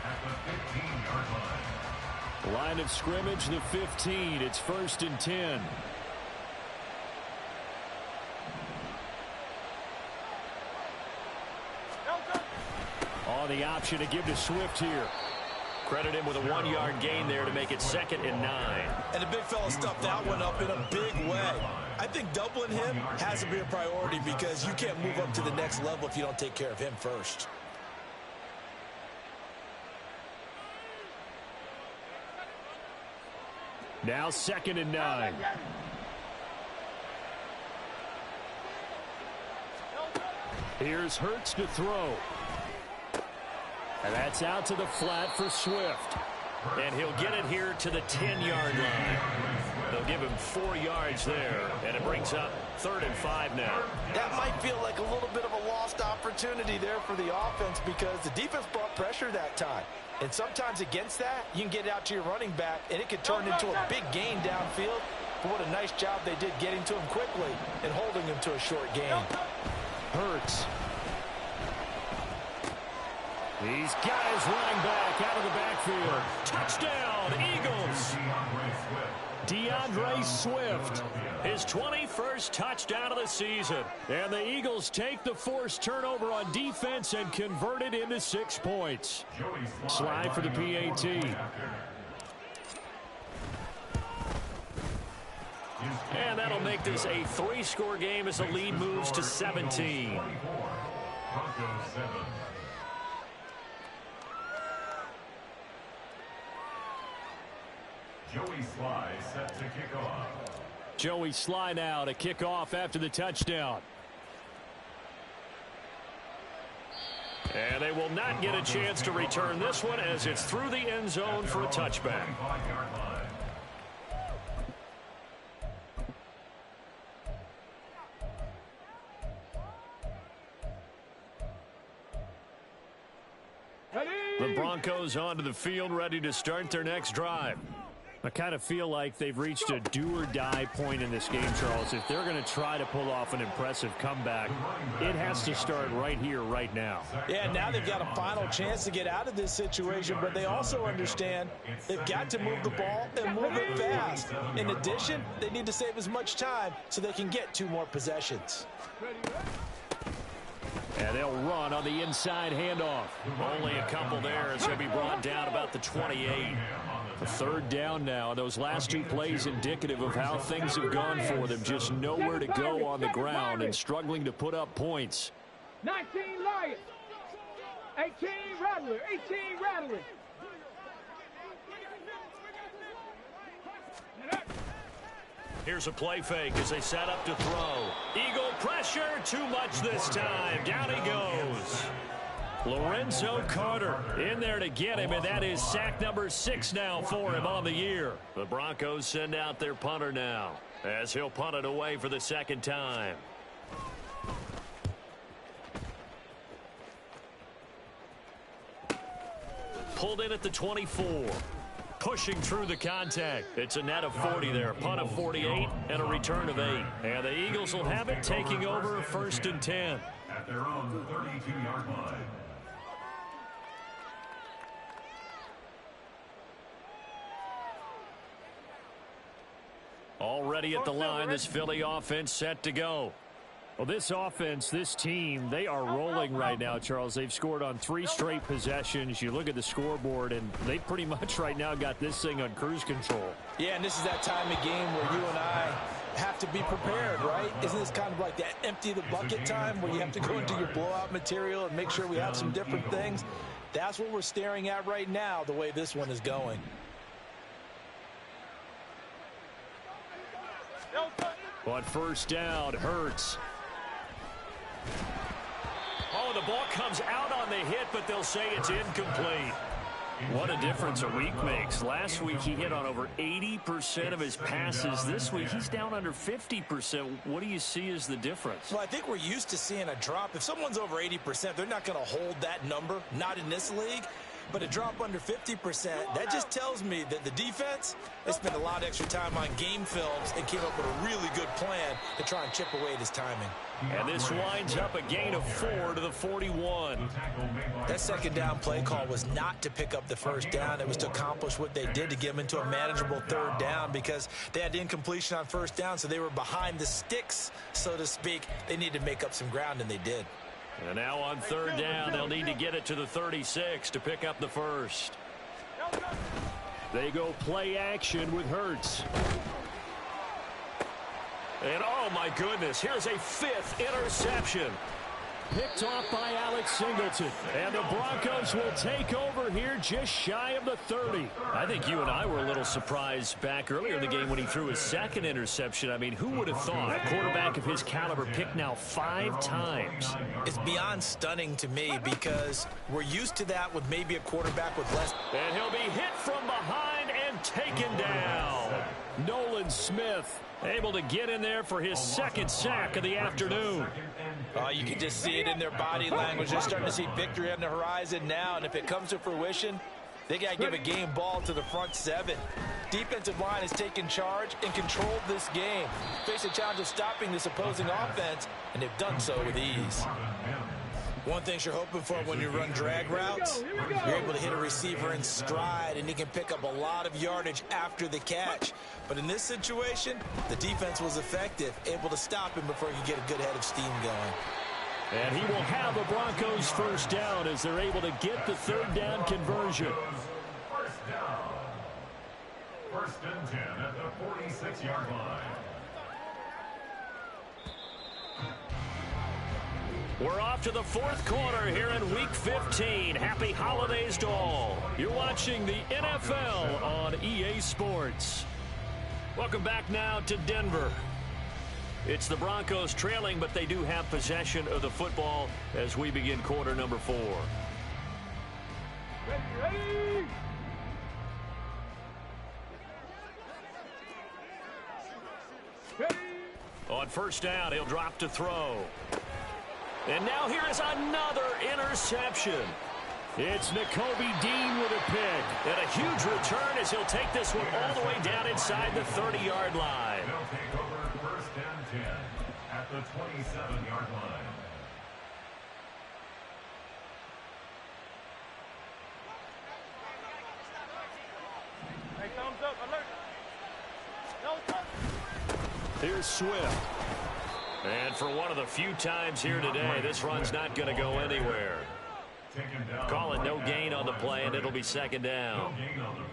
Speaker 6: at the 15-yard line.
Speaker 4: Line of scrimmage, the 15. It's first and 10. On the option to give to Swift here. Credit him with a 1-yard gain there to make it 2nd and 9.
Speaker 3: And the big fella stuffed that one up in a big way. I think doubling him has to be a priority because you can't move up to the next level if you don't take care of him first.
Speaker 4: Now 2nd and 9. Here's Hurts to throw. And that's out to the flat for Swift. And he'll get it here to the 10-yard line. They'll give him 4 yards there, and it brings up 3rd and 5 now.
Speaker 3: That might feel like a little bit of a lost opportunity there for the offense because the defense brought pressure that time. And sometimes against that, you can get it out to your running back, and it could turn into a big gain downfield. But what a nice job they did getting to him quickly and holding him to a short gain. Hurts.
Speaker 4: He's got his running back out of the backfield. Touchdown, Eagles. DeAndre Swift, his 21st touchdown of the season. And the Eagles take the forced turnover on defense and convert it into 6 points. Slide for the PAT. And that'll make this a 3-score game as the lead moves to 17.
Speaker 6: Joey Sly set to kick off.
Speaker 4: Joey Sly now to kick off after the touchdown. And they will not get a chance to return this one as it's through the end zone for a touchback. The Broncos onto the field ready to start their next drive. I kind of feel like they've reached a do-or-die point in this game, Charles. If they're going to try to pull off an impressive comeback, it has to start right here, right now.
Speaker 3: Yeah, now they've got a final chance to get out of this situation, but they also understand they've got to move the ball and move it fast. In addition, they need to save as much time so they can get 2 more possessions.
Speaker 4: And they'll run on the inside handoff. Only a couple there as he'll be brought down about the 28. A 3rd down now. Those last 2 plays indicative of how things have gone for them. Just nowhere to go on the ground and struggling to put up points.
Speaker 5: 19 Lions. 18 Rattler. 18 Rattler.
Speaker 4: Here's a play fake as they set up to throw. Eagle pressure, too much this time. Down he goes. Lorenzo Carter in there to get him, and that is sack number 6 now for him on the year. The Broncos send out their punter now as he'll punt it away for the 2nd time. Pulled in at the 24. Pushing through the contact. It's a net of 40 there. Punt of 48 and a return of 8. And the Eagles will have it taking over 1st and 10.
Speaker 6: At their own 32-yard line.
Speaker 4: Already at the line, this Philly offense set to go. Well, this offense, this team, they are rolling right now, Charles. They've scored on 3 straight possessions. You look at the scoreboard, and they pretty much right now got this thing on cruise control.
Speaker 3: Yeah, and this is that time of game where you and I have to be prepared, right? Isn't this kind of like that empty the bucket time where you have to go into your blowout material and make sure we have some different things? That's what we're staring at right now, the way this one is going.
Speaker 4: But 1st down, Hurts. Oh, the ball comes out on the hit, but they'll say it's incomplete. What a difference a week makes. Last week he hit on over 80% of his passes. This week he's down under 50%. What do you see as the difference?
Speaker 3: Well, I think we're used to seeing a drop. If someone's over 80%, they're not going to hold that number, not in this league. But a drop under 50%, that just tells me that the defense, they spent a lot of extra time on game films and came up with a really good plan to try and chip away at his timing.
Speaker 4: And this winds up a gain of 4 to the 41.
Speaker 3: That second down play call was not to pick up the first down. It was to accomplish what they did to get them into a manageable third down because they had incompletion on first down, so they were behind the sticks, so to speak. They needed to make up some ground, and they did.
Speaker 4: And now on third down, they'll need to get it to the 36 to pick up the first. They go play action with Hurts. And oh my goodness, here's a 5th interception. Picked off by Alex Singleton. And the Broncos will take over here just shy of the 30. I think you and I were a little surprised back earlier in the game when he threw his 2nd interception. I mean, who would have thought a quarterback of his caliber picked now 5 times?
Speaker 3: It's beyond stunning to me because we're used to that with maybe a quarterback with less.
Speaker 4: And he'll be hit from behind and taken down. Nolan Smith able to get in there for his 2nd sack of the afternoon.
Speaker 3: You can just see it in their body language. They're starting to see victory on the horizon now, and if it comes to fruition, they got to give a game ball to the front 7. Defensive line has taken charge and controlled this game. Face a challenge of stopping this opposing offense, and they've done so with ease. One thing you're hoping for when you run drag routes, you're able to hit a receiver in stride, and he can pick up a lot of yardage after the catch. But in this situation, the defense was effective, able to stop him before he could get a good head of steam going.
Speaker 4: And he will have the Broncos first down as they're able to get the third down conversion.
Speaker 6: First down. 1st and 10 at the 46-yard line.
Speaker 4: We're off to the 4th quarter here in Week 15. Happy holidays to all. You're watching the NFL on EA Sports. Welcome back now to Denver. It's the Broncos trailing, but they do have possession of the football as we begin quarter number 4.
Speaker 5: Ready. Ready.
Speaker 4: On first down, he'll drop to throw. And now here is another interception. It's Nakobe Dean with a pick. And a huge return as he'll take this one all the way down inside the 30-yard line.
Speaker 6: They'll take over 1st and 10 at the 27-yard line.
Speaker 5: Hey, thumbs up, alert. No touch.
Speaker 4: Here's Swift. And for one of the few times here today, this run's not going to go anywhere. Call it no gain on the play, and it'll be 2nd down.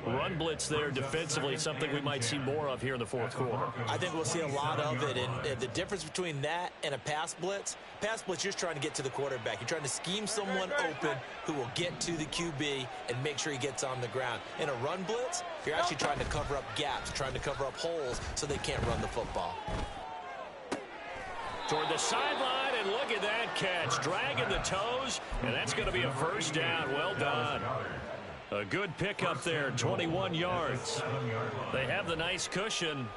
Speaker 4: Run blitz there defensively, something we might see more of here in the 4th quarter.
Speaker 3: I think we'll see a lot of it, and the difference between that and a pass blitz, you're just trying to get to the quarterback. You're trying to scheme someone open who will get to the QB and make sure he gets on the ground. In a run blitz, you're actually trying to cover up gaps, trying to cover up holes so they can't run the football.
Speaker 4: Toward the sideline, and look at that catch. Dragging the toes, and that's going to be a first down. Well done. A good pickup there, 21 yards. They have the nice cushion.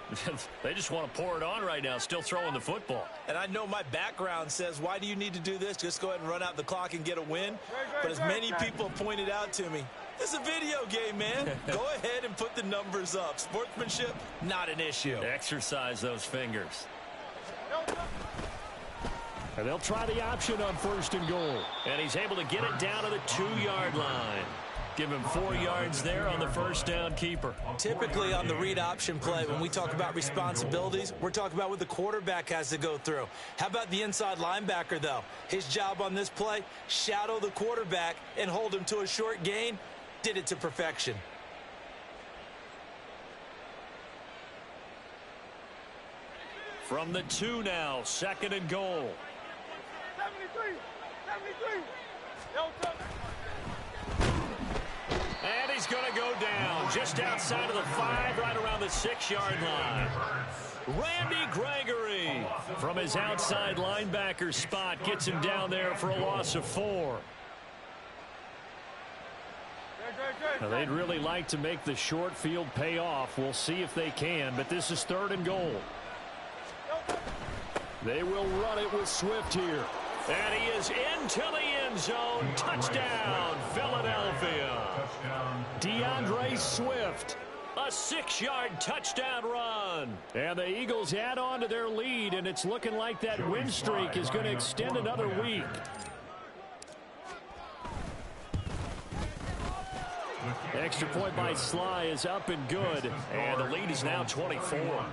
Speaker 4: They just want to pour it on right now, still throwing the football.
Speaker 3: And I know my background says, why do you need to do this? Just go ahead and run out the clock and get a win. But as many people have pointed out to me, this is a video game, man. Go ahead and put the numbers up. Sportsmanship, not an issue.
Speaker 4: Exercise those fingers. And they'll try the option on 1st and goal. And he's able to get it down to the 2-yard line. Give him 4 yards there on the first down keeper.
Speaker 3: Typically on the read option play, when we talk about responsibilities, we're talking about what the quarterback has to go through. How about the inside linebacker, though? His job on this play, shadow the quarterback and hold him to a short gain. Did it to perfection.
Speaker 4: From the 2 now, 2nd and goal.
Speaker 5: 73. No touch.
Speaker 4: And he's going to go down just outside of the 5, right around the 6-yard line. Randy Gregory from his outside linebacker spot gets him down there for a loss of 4. Now, they'd really like to make the short field pay off. We'll see if they can, but this is 3rd and goal. They will run it with Swift here. And he is into the end zone. Touchdown, Philadelphia. DeAndre Swift. A 6-yard touchdown run. And the Eagles add on to their lead, and it's looking like that win streak is going to extend another week. Extra point by Sly is up and good, and the lead is now 24.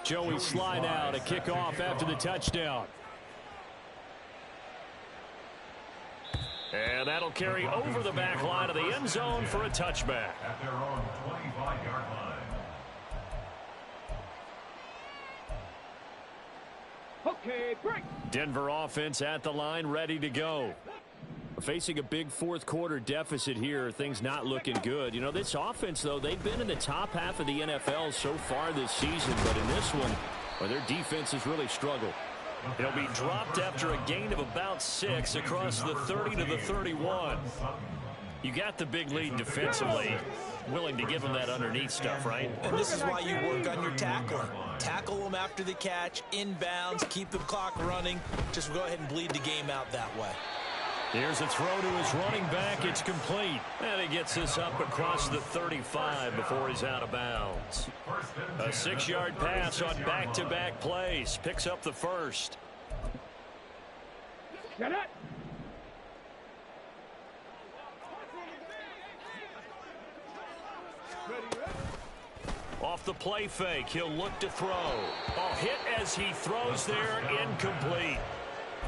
Speaker 4: Joey Sly now to kick off after the touchdown. And that'll carry over the back line of the end zone for a touchback.
Speaker 6: At their own 25-yard line.
Speaker 5: Okay, break.
Speaker 4: Denver offense at the line, ready to go. Facing a big 4th quarter deficit here, things not looking good. You know, this offense, though, they've been in the top half of the NFL so far this season, but in this one, well, their defense has really struggled. It'll be dropped after a gain of about 6 across the 30 to the 31. You got the big lead defensively. Willing to give them that underneath stuff, right?
Speaker 3: And this is why you work on your tackling. Tackle them after the catch, inbounds, keep the clock running. Just go ahead and bleed the game out that way.
Speaker 4: Here's a throw to his running back. It's complete. And he gets this up across the 35 before he's out of bounds. A 6-yard pass on back-to-back plays. Picks up the first.
Speaker 5: Get it.
Speaker 4: Off the play fake, he'll look to throw. A hit as he throws there, incomplete.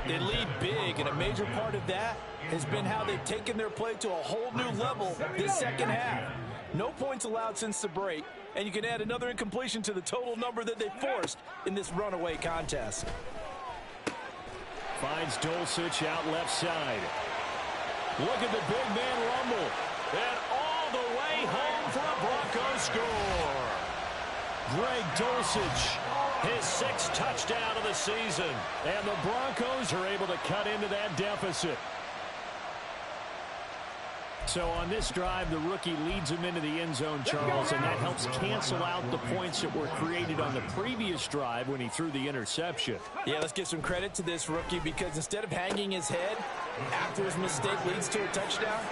Speaker 3: They lead big, and a major part of that has been how they've taken their play to a whole new level this second half. No points allowed since the break, and you can add another incompletion to the total number that they forced in this runaway contest.
Speaker 4: Finds Dulcich out left side. Look at the big man rumble. And all the way home for a Broncos score. Greg Dulcich, his 6th touchdown of the season. And the Broncos are able to cut into that deficit. So on this drive, the rookie leads him into the end zone, Charles, and that helps cancel out the points that were created on the previous drive when he threw the interception.
Speaker 3: Yeah, let's give some credit to this rookie, because instead of hanging his head after his mistake leads to a touchdown,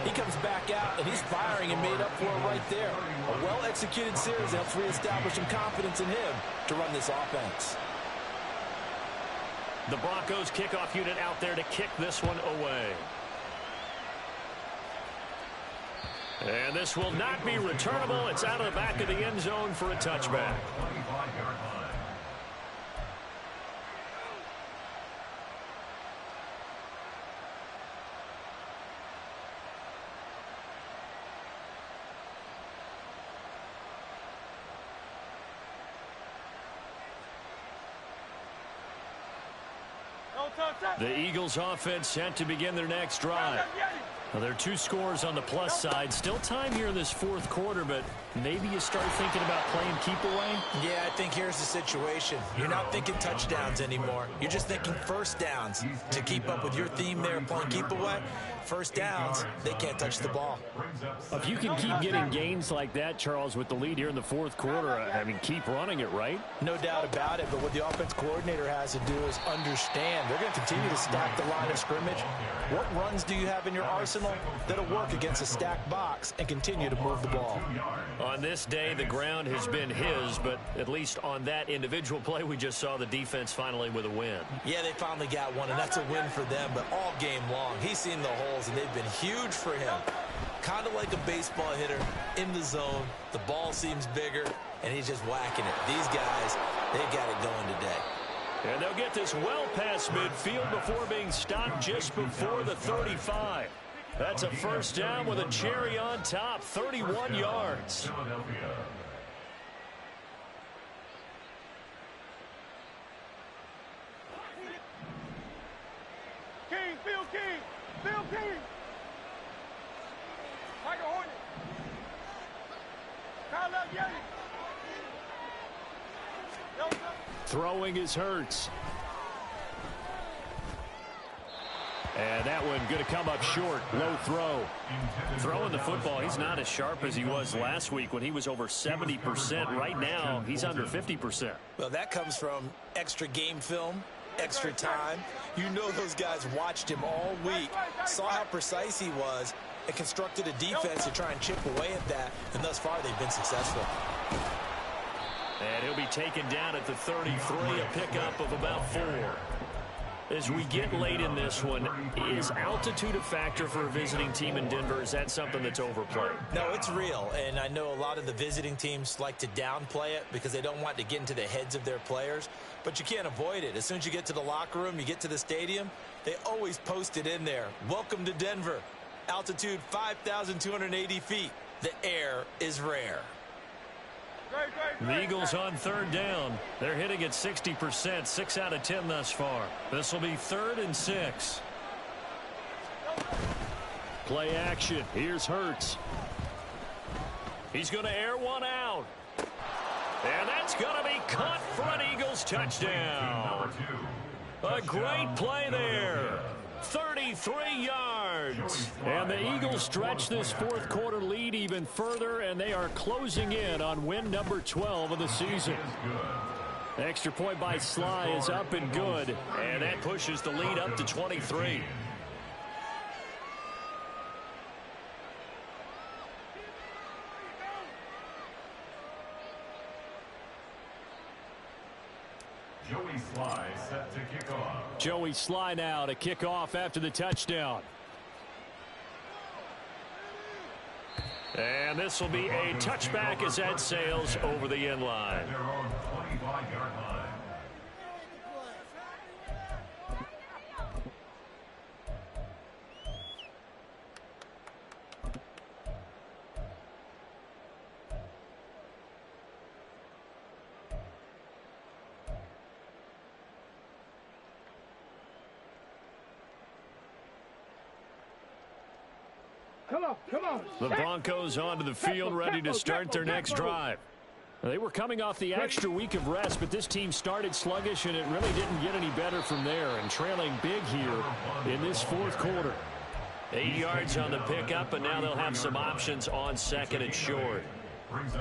Speaker 3: he comes back out and he's firing and made up for it right there. A well-executed series helps reestablish some confidence in him to run this offense.
Speaker 4: The Broncos kickoff unit out there to kick this one away. And this will not be returnable. It's out of the back of the end zone for a touchback.
Speaker 6: 25-yard line.
Speaker 4: The Eagles offense set to begin their next drive. Well, there are 2 scores on the plus side. Still time here in this 4th quarter, but maybe you start thinking about playing keep away?
Speaker 3: Yeah, I think here's the situation. You're not thinking touchdowns anymore. You're just thinking first downs. To keep up with your theme there, playing keep away, first downs, they can't touch the ball.
Speaker 4: If you can keep getting gains like that, Charles, with the lead here in the 4th quarter, I mean, keep running it, right?
Speaker 3: No doubt about it, but what the offense coordinator has to do is understand. They're going to continue to stack the line of scrimmage. What runs do you have in your arsenal that'll work against a stacked box and continue to move the ball?
Speaker 4: On this day, the ground has been his, but at least on that individual play, we just saw the defense finally with a win.
Speaker 3: Yeah, they finally got one, and that's a win for them, but all game long, he's seen the holes, and they've been huge for him. Kind of like a baseball hitter in the zone. The ball seems bigger, and he's just whacking it. These guys, they've got it going today.
Speaker 4: And they'll get this well past midfield before being stopped just before the 35. That's a first down with a cherry on top, 31 yards.
Speaker 6: Philadelphia.
Speaker 5: King, Phil King, Phil King. Tiger Hornet. Kyle up, Yeti.
Speaker 4: Throwing is Hurts. And that one going to come up short. Low throw. Throwing the football, he's not as sharp as he was last week when he was over 70%. Right now, he's under 50%.
Speaker 3: Well, that comes from extra game film, extra time. You know those guys watched him all week, saw how precise he was, and constructed a defense to try and chip away at that. And thus far, they've been successful.
Speaker 4: And he'll be taken down at the 33, a pickup of about 4. As we get late in this one, is altitude a factor for a visiting team in Denver? Is that something that's overplayed?
Speaker 3: No, it's real, and I know a lot of the visiting teams like to downplay it because they don't want to get into the heads of their players, but you can't avoid it. As soon as you get to the locker room, you get to the stadium, they always post it in there. Welcome to Denver. Altitude 5,280 feet. The air is rare.
Speaker 4: The Eagles on third down. They're hitting at 60%, 6 out of 10 thus far. This will be 3rd and 6. Play action. Here's Hurts. He's going to air one out. And that's going to be caught for an Eagles touchdown. A great play there. 33 yards. And the Eagles stretch this fourth quarter lead even further, and they are closing in on win number 12 of the season. Extra point by Sly is up and good, and that pushes the lead up to 23.
Speaker 6: Joey Sly set to kick off.
Speaker 4: Joey Sly now to kick off after the touchdown. And this will be a touchback as that sails over the end line.
Speaker 6: At their own 25-yard line.
Speaker 5: Come on.
Speaker 4: The Broncos onto the field ready to start their next drive. They were coming off the extra week of rest, but this team started sluggish, and it really didn't get any better from there, and trailing big here in this fourth quarter. 8 yards on the pickup, and now they'll have some options on 2nd and short.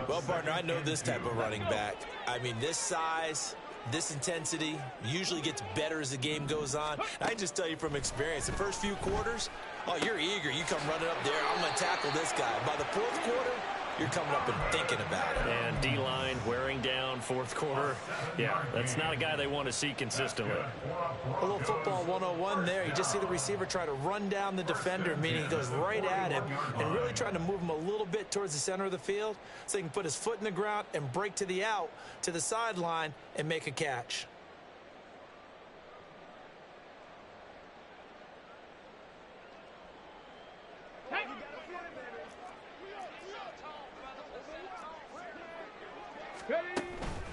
Speaker 3: Well, partner, I know this type of running back. I mean, this size, this intensity usually gets better as the game goes on. I can just tell you from experience, the first few quarters, oh, you're eager. You come running up there. I'm going to tackle this guy. By the fourth quarter, you're coming up and thinking about it.
Speaker 4: And D-line wearing down fourth quarter. Yeah, that's not a guy they want to see consistently.
Speaker 3: A little football 101 there. You just see the receiver try to run down the defender, meaning he goes right at him and really trying to move him a little bit towards the center of the field so he can put his foot in the ground and break to the out, to the sideline, and make a catch.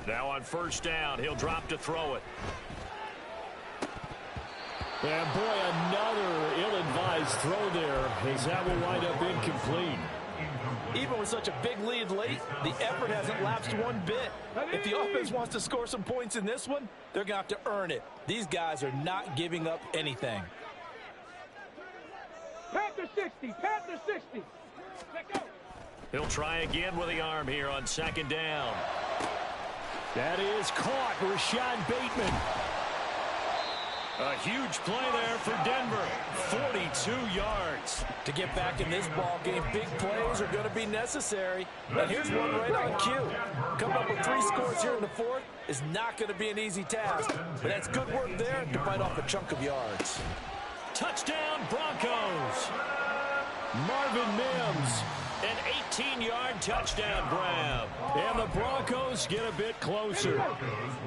Speaker 4: Now on first down, he'll drop to throw it. And boy, another ill-advised throw there, as that will wind up incomplete.
Speaker 3: Even with such a big lead late, the effort hasn't lapsed one bit. If the offense wants to score some points in this one, they're going to have to earn it. These guys are not giving up anything.
Speaker 5: Panther 60. Let go.
Speaker 4: He'll try again with the arm here on 2nd down. That is caught. Rashad Bateman. A huge play there for Denver. 42 yards.
Speaker 3: To get back in this ball game, big plays are going to be necessary. And here's one right on cue. Coming up with 3 scores here in the fourth is not going to be an easy task. But that's good work there to bite off a chunk of yards.
Speaker 4: Touchdown, Broncos. Marvin Mims. An 18-yard touchdown grab. And the Broncos get a bit closer.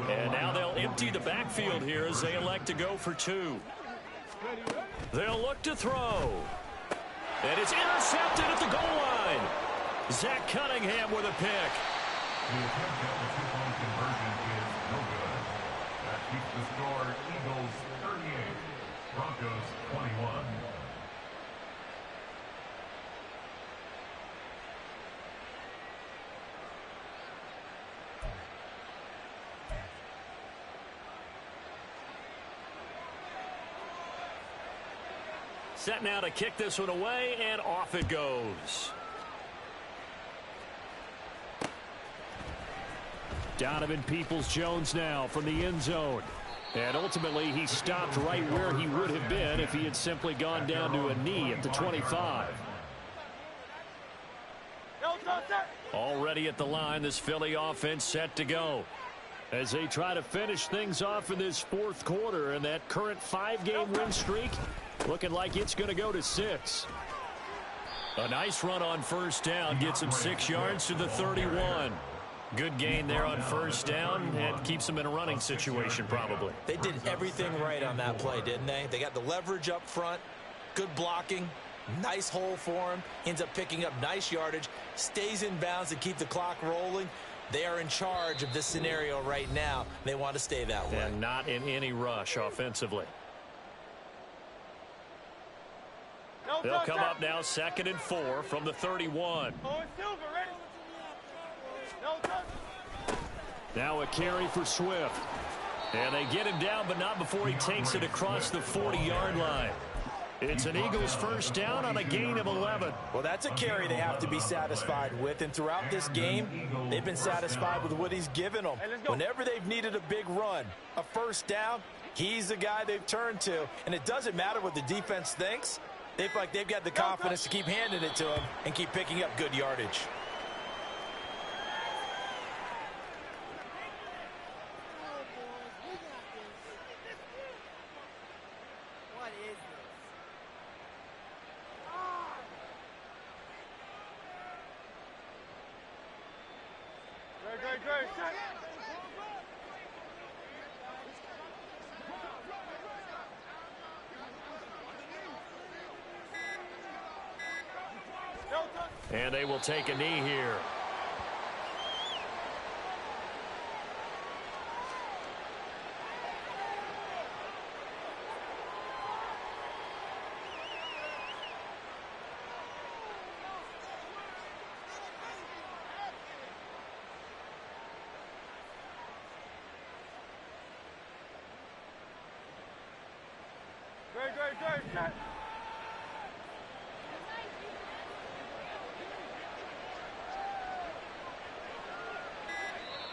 Speaker 4: And now they'll empty the backfield here as they elect to go for 2. They'll look to throw. And it's intercepted at the goal line. Zach Cunningham with a pick.
Speaker 6: The attempt at the two-point conversion is no good. That keeps the score Eagles 38, Broncos 21.
Speaker 2: Set now to kick this one away, and off it goes.
Speaker 4: Donovan Peoples-Jones now from the end zone. And ultimately, he stopped right where he would have been if he had simply gone down to a knee at the 25. Already at the line, this Philly offense set to go as they try to finish things off in this fourth quarter, and that current 5-game win streak looking like it's going to go to 6. A nice run on first down gets him 6 yards to the 31. Good gain there on first down, and keeps them in a running situation probably.
Speaker 3: They did everything right on that play, didn't they? They got the leverage up front, good blocking, nice hole for him, ends up picking up nice yardage, stays in bounds to keep the clock rolling. They are in charge of this scenario right now. They want to stay that way.
Speaker 2: And not in any rush offensively. They'll come up now 2nd and 4 from the 31.
Speaker 4: Now a carry for Swift.
Speaker 2: And they get him down, but not before he takes it across the 40-yard line. It's an Eagles first down on a gain of 11.
Speaker 3: Well, that's a carry they have to be satisfied with. And throughout this game, they've been satisfied with what he's given them. Whenever they've needed a big run, a first down, he's the guy they've turned to. And it doesn't matter what the defense thinks. They feel like they've got the confidence to keep handing it to him and keep picking up good yardage.
Speaker 2: And they will take a knee here.
Speaker 5: Great.